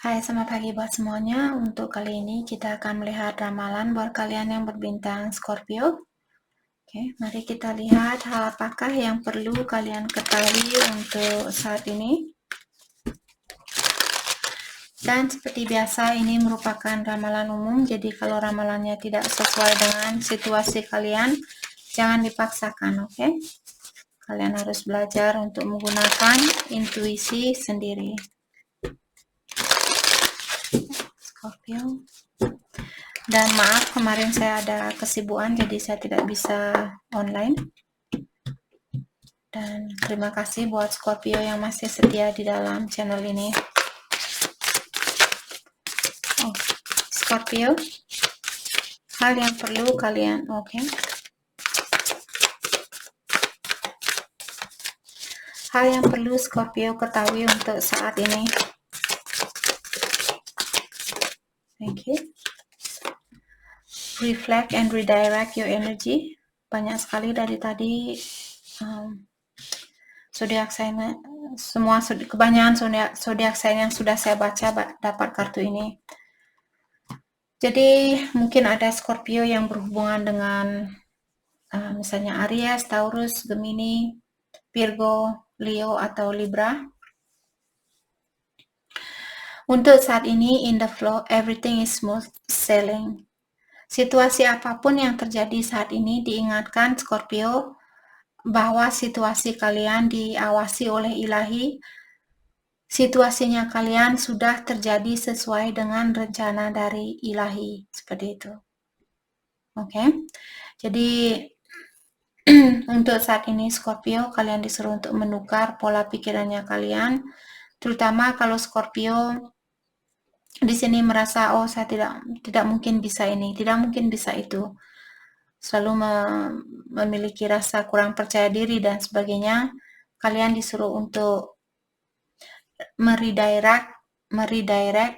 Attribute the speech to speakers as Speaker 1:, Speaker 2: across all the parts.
Speaker 1: Hai, selamat pagi buat semuanya. Untuk kali ini kita akan melihat ramalan buat kalian yang berbintang Scorpio. Oke, mari kita lihat hal apakah yang perlu kalian ketahui untuk saat ini. Dan seperti biasa, ini merupakan ramalan umum, jadi kalau ramalannya tidak sesuai dengan situasi kalian, jangan dipaksakan, oke? Kalian harus belajar untuk menggunakan intuisi sendiri. Scorpio. Dan maaf, kemarin saya ada kesibukan, jadi saya tidak bisa online. Dan terima kasih buat Scorpio yang masih setia di dalam channel ini. Oh, Scorpio, hal yang perlu kalian, hal yang perlu Scorpio ketahui untuk saat ini. Thank you. Reflect and redirect your energy. Banyak sekali dari tadi zodiak sign, semua kebanyakan zodiak sign yang sudah saya baca dapat kartu ini. Jadi mungkin ada Scorpio yang berhubungan dengan misalnya Aries, Taurus, Gemini, Virgo, Leo, atau Libra. Untuk saat ini, in the flow, everything is smooth sailing. Situasi apapun yang terjadi saat ini, diingatkan Scorpio bahwa situasi kalian diawasi oleh ilahi. Situasinya kalian sudah terjadi sesuai dengan rencana dari ilahi. Seperti itu. Oke. Jadi untuk saat ini Scorpio, kalian disuruh untuk menukar pola pikirannya kalian, terutama kalau Scorpio di sini merasa saya tidak mungkin bisa ini, tidak mungkin bisa itu, selalu memiliki rasa kurang percaya diri dan sebagainya. Kalian disuruh untuk meredirect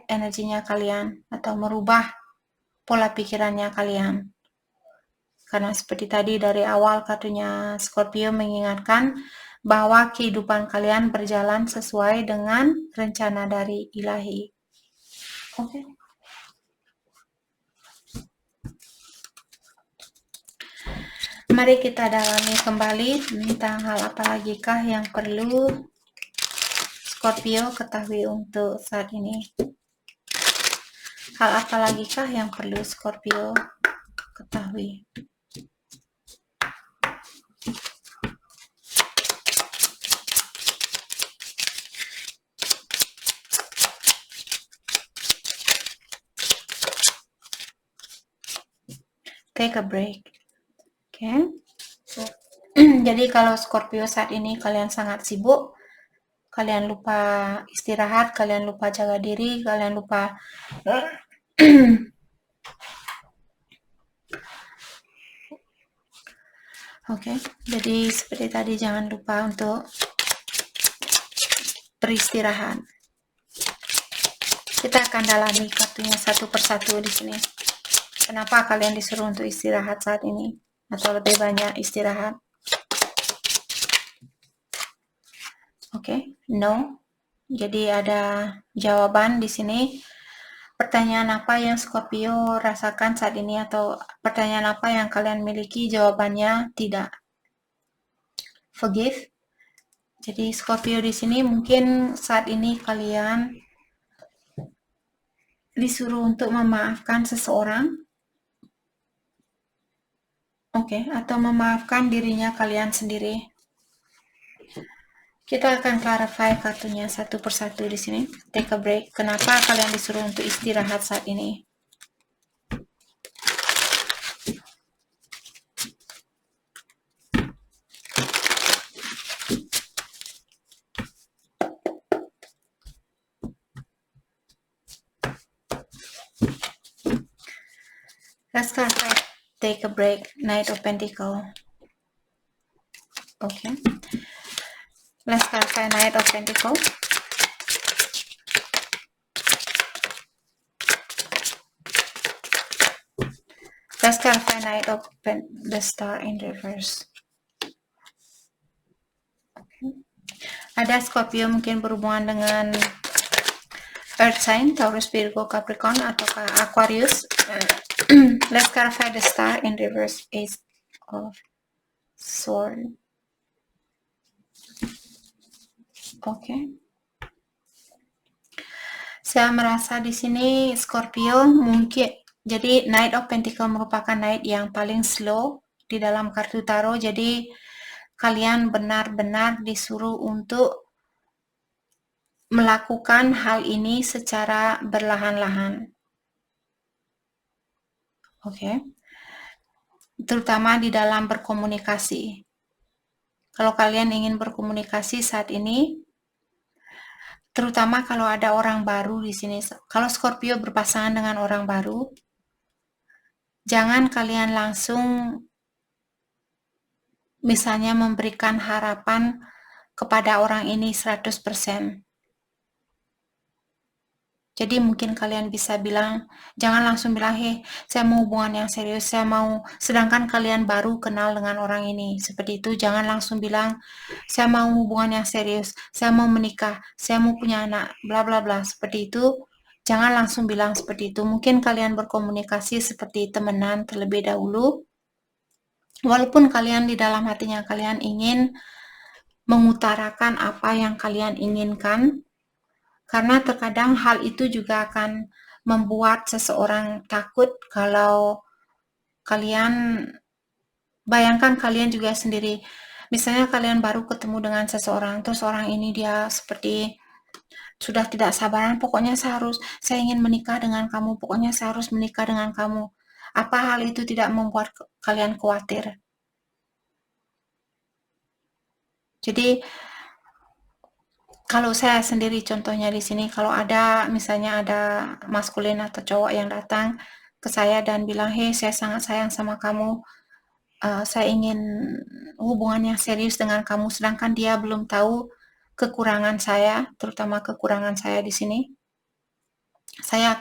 Speaker 1: energinya kalian atau merubah pola pikirannya kalian. Karena seperti tadi dari awal kartunya Scorpio mengingatkan bahwa kehidupan kalian berjalan sesuai dengan rencana dari ilahi. Oke. Mari kita dalami kembali tentang hal apa lagi kah yang perlu Scorpio ketahui untuk saat ini. Hal apa lagi kah yang perlu Scorpio ketahui? Take a break. Oke. Jadi kalau Scorpio saat ini kalian sangat sibuk, kalian lupa istirahat, kalian lupa jaga diri, kalian lupa Oke, jadi seperti tadi jangan lupa untuk beristirahat. Kita akan dalami kartunya satu persatu di sini. Kenapa kalian disuruh untuk istirahat saat ini atau lebih banyak istirahat? Oke, no. Jadi ada jawaban di sini. Pertanyaan apa yang Scorpio rasakan saat ini atau pertanyaan apa yang kalian miliki? Jawabannya tidak. Forgive. Jadi Scorpio di sini mungkin saat ini kalian disuruh untuk memaafkan seseorang. Oke, atau memaafkan dirinya kalian sendiri. Kita akan clarify kartunya satu persatu di sini. Take a break. Kenapa kalian disuruh untuk istirahat saat ini? Let's clarify. Take a break. Knight of Pentacles. Okay. Let's clarify Knight of Pentacles. Let's clarify Knight of the Star in reverse. Okay. Ada Scorpio mungkin berhubungan dengan Earth sign, Taurus, Virgo, Capricorn, ataukah Aquarius. Let's clarify the star in reverse, Ace of Sword. Oke. Saya merasa di sini Scorpio mungkin, jadi Knight of Pentacle merupakan Knight yang paling slow di dalam kartu tarot. Jadi kalian benar-benar disuruh untuk melakukan hal ini secara berlahan-lahan. Oke. Terutama di dalam berkomunikasi. Kalau kalian ingin berkomunikasi saat ini, terutama kalau ada orang baru di sini. Kalau Scorpio berpasangan dengan orang baru, jangan kalian langsung misalnya memberikan harapan kepada orang ini 100%. Jadi mungkin kalian bisa bilang, jangan langsung bilang, "Hei, saya mau hubungan yang serius, saya mau," sedangkan kalian baru kenal dengan orang ini. Seperti itu, jangan langsung bilang, "Saya mau hubungan yang serius, saya mau menikah, saya mau punya anak, bla bla bla." Seperti itu, jangan langsung bilang seperti itu. Mungkin kalian berkomunikasi seperti temenan terlebih dahulu. Walaupun kalian di dalam hatinya kalian ingin mengutarakan apa yang kalian inginkan, karena terkadang hal itu juga akan membuat seseorang takut kalau kalian, bayangkan kalian juga sendiri, misalnya kalian baru ketemu dengan seseorang, terus orang ini dia seperti sudah tidak sabaran, pokoknya saya ingin menikah dengan kamu, pokoknya saya harus menikah dengan kamu. Apa hal itu tidak membuat kalian khawatir? Jadi kalau saya sendiri contohnya di sini, kalau ada misalnya ada maskulin atau cowok yang datang ke saya dan bilang, "Hei, saya sangat sayang sama kamu, saya ingin hubungan yang serius dengan kamu," sedangkan dia belum tahu kekurangan saya, terutama kekurangan saya di sini, saya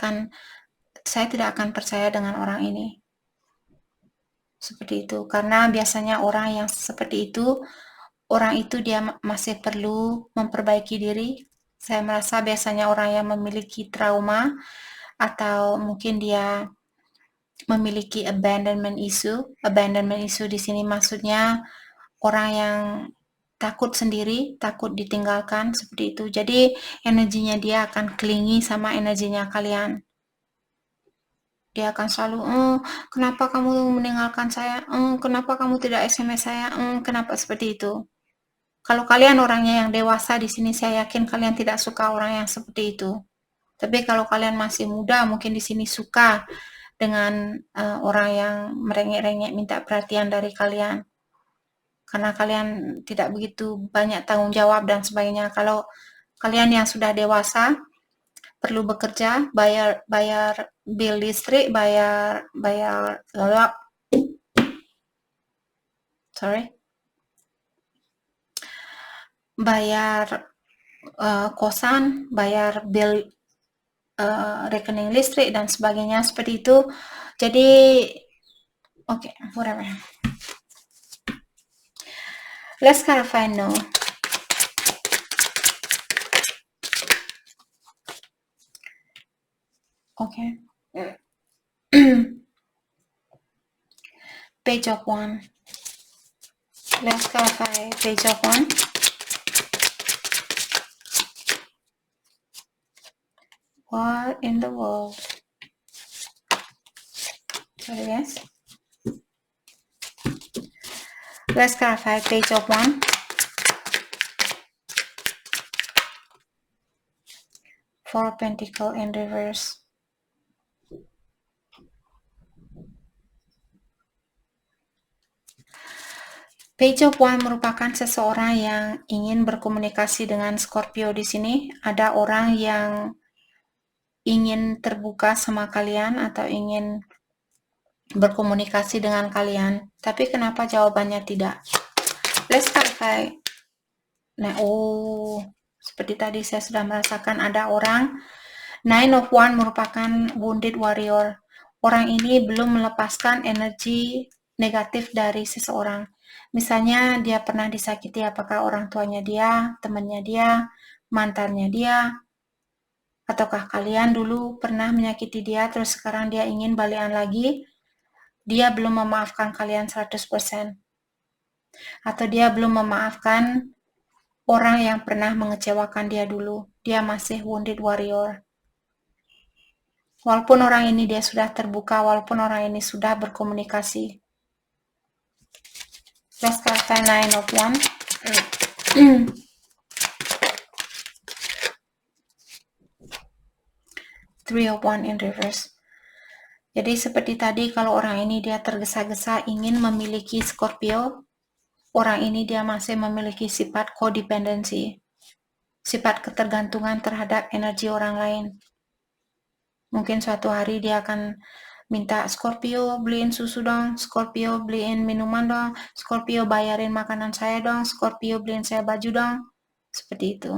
Speaker 1: tidak akan percaya dengan orang ini. Seperti itu. Karena biasanya orang yang seperti itu, orang itu dia masih perlu memperbaiki diri. Saya merasa biasanya orang yang memiliki trauma atau mungkin dia memiliki abandonment issue. Abandonment issue di sini maksudnya orang yang takut sendiri, takut ditinggalkan, seperti itu. Jadi energinya dia akan clingy sama energinya kalian. Dia akan selalu, kenapa kamu meninggalkan saya? Kenapa kamu tidak SMS saya? Kenapa seperti itu? Kalau kalian orangnya yang dewasa di sini, saya yakin kalian tidak suka orang yang seperti itu. Tapi kalau kalian masih muda, mungkin di sini suka dengan orang yang merengek-rengek minta perhatian dari kalian. Karena kalian tidak begitu banyak tanggung jawab dan sebagainya. Kalau kalian yang sudah dewasa, perlu bekerja, bayar bill listrik, bayar kosan, bayar bill rekening listrik dan sebagainya, seperti itu. Jadi okay, whatever. Let's clarify no. Okay. Page of one. Let's clarify page of one. What in the world? Sorry guys. Let's clarify page of one. Four of Pentacles in reverse. Page of One merupakan seseorang yang ingin berkomunikasi dengan Scorpio di sini. Ada orang yang ingin terbuka sama kalian atau ingin berkomunikasi dengan kalian. Tapi kenapa jawabannya tidak? Let's clarify. Nah, seperti tadi saya sudah merasakan ada orang. Nine of One merupakan wounded warrior. Orang ini belum melepaskan energi negatif dari seseorang. Misalnya dia pernah disakiti, apakah orang tuanya dia, temannya dia, mantannya dia. Ataukah kalian dulu pernah menyakiti dia, terus sekarang dia ingin balikan lagi, dia belum memaafkan kalian 100%. Atau dia belum memaafkan orang yang pernah mengecewakan dia dulu. Dia masih wounded warrior. Walaupun orang ini dia sudah terbuka, walaupun orang ini sudah berkomunikasi. Let's clarify 9 of Wands. 3 of Wands in reverse. Jadi seperti tadi, kalau orang ini dia tergesa-gesa ingin memiliki Scorpio, orang ini dia masih memiliki sifat codependency, sifat ketergantungan terhadap energi orang lain. Mungkin suatu hari dia akan minta, Scorpio beliin susu dong, Scorpio beliin minuman dong, Scorpio bayarin makanan saya dong, Scorpio beliin saya baju dong. Seperti itu.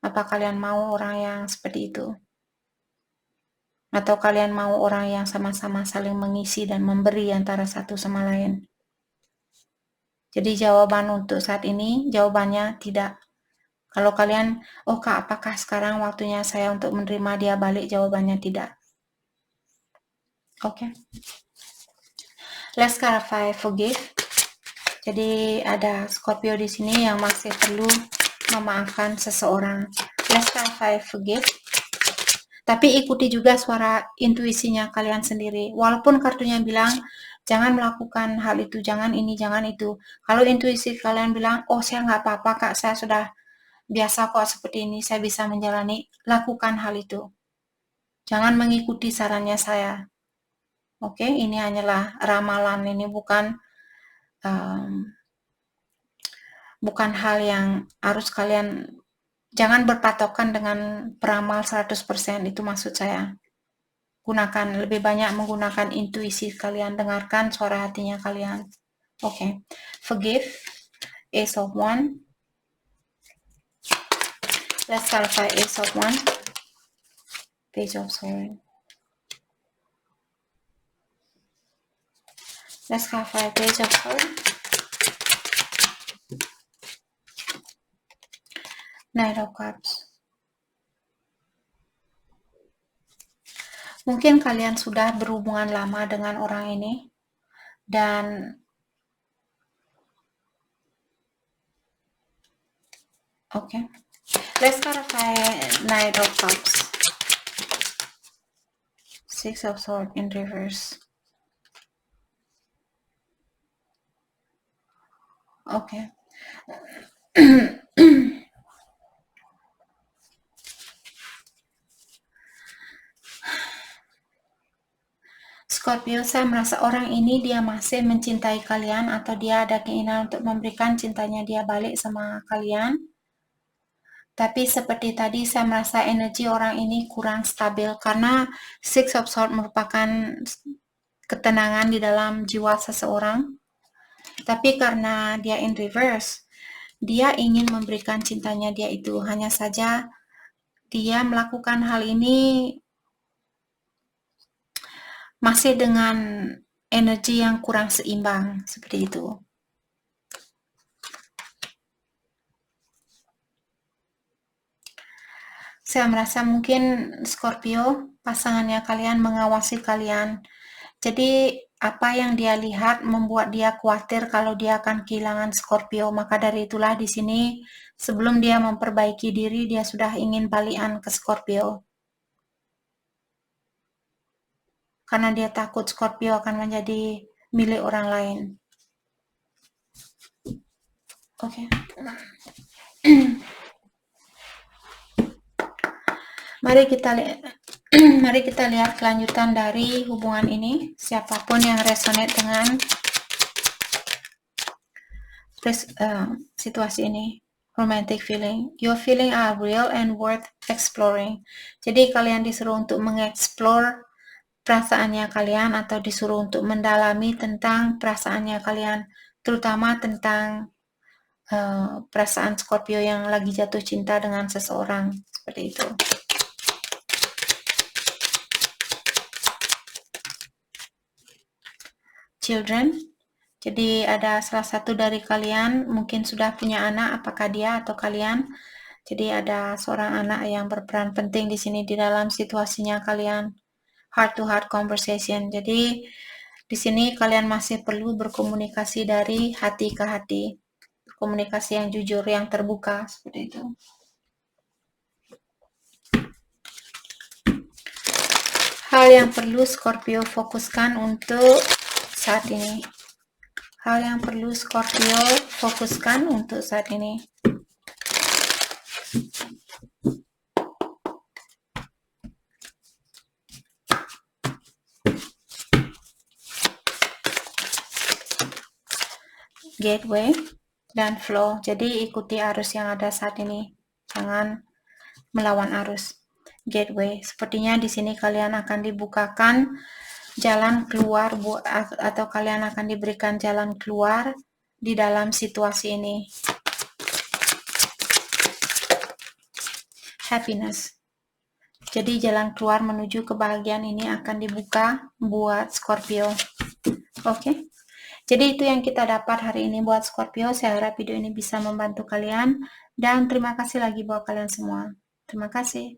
Speaker 1: Apa kalian mau orang yang seperti itu? Atau kalian mau orang yang sama-sama saling mengisi dan memberi antara satu sama lain? Jadi jawaban untuk saat ini, jawabannya tidak. Kalau kalian, oh Kak, apakah sekarang waktunya saya untuk menerima dia balik? Jawabannya tidak. Oke. Let's clarify forgive. Jadi ada Scorpio di sini yang masih perlu memaafkan seseorang. Let's clarify forgive. Tapi ikuti juga suara intuisinya kalian sendiri. Walaupun kartunya bilang, jangan melakukan hal itu, jangan ini, jangan itu. Kalau intuisi kalian bilang, oh saya nggak apa-apa Kak, saya sudah biasa kok seperti ini, saya bisa menjalani, lakukan hal itu. Jangan mengikuti sarannya saya. Oke, ini hanyalah ramalan, ini bukan hal yang harus kalian, jangan berpatokan dengan peramal 100%, itu maksud saya. Gunakan, lebih banyak menggunakan intuisi kalian, dengarkan suara hatinya kalian. Oke. Forgive, Ace of Wands. Let's clarify Ace of Wands. Page of Swords. Let's clarify Page of Swords. Knight of Cups. Mungkin kalian sudah berhubungan lama dengan orang ini, dan oke. Let's clarify Knight of Cups. Six of Swords in reverse. Oke. Scorpio, saya merasa orang ini dia masih mencintai kalian, atau dia ada keinginan untuk memberikan cintanya dia balik sama kalian. Tapi seperti tadi, saya merasa energi orang ini kurang stabil, karena Six of Swords merupakan ketenangan di dalam jiwa seseorang. Tapi karena dia in reverse, dia ingin memberikan cintanya dia itu. Hanya saja dia melakukan hal ini masih dengan energi yang kurang seimbang, seperti itu. Saya merasa mungkin Scorpio, pasangannya kalian mengawasi kalian. Jadi apa yang dia lihat membuat dia khawatir kalau dia akan kehilangan Scorpio. Maka dari itulah di sini, sebelum dia memperbaiki diri, dia sudah ingin balikan ke Scorpio. Karena dia takut Scorpio akan menjadi milik orang lain. Oke. Mari kita lihat kelanjutan dari hubungan ini. Siapapun yang resonate dengan situasi ini, romantic feeling, your feeling are real and worth exploring. Jadi kalian disuruh untuk mengeksplor perasaannya kalian, atau disuruh untuk mendalami tentang perasaannya kalian, terutama tentang perasaan Scorpio yang lagi jatuh cinta dengan seseorang, seperti itu. Children, jadi ada salah satu dari kalian mungkin sudah punya anak, apakah dia atau kalian. Jadi ada seorang anak yang berperan penting di sini di dalam situasinya kalian heart to heart conversation. Jadi di sini kalian masih perlu berkomunikasi dari hati ke hati. Komunikasi yang jujur, yang terbuka, seperti itu. Hal yang perlu Scorpio fokuskan untuk saat ini. Hal yang perlu Scorpio fokuskan untuk saat ini. Gateway dan flow. Jadi ikuti arus yang ada saat ini. Jangan melawan arus. Gateway. Sepertinya di sini kalian akan dibukakan jalan keluar atau kalian akan diberikan jalan keluar di dalam situasi ini. Happiness. Jadi jalan keluar menuju kebahagiaan ini akan dibuka buat Scorpio. Oke. Jadi itu yang kita dapat hari ini buat Scorpio. Saya harap video ini bisa membantu kalian. Dan terima kasih lagi buat kalian semua. Terima kasih.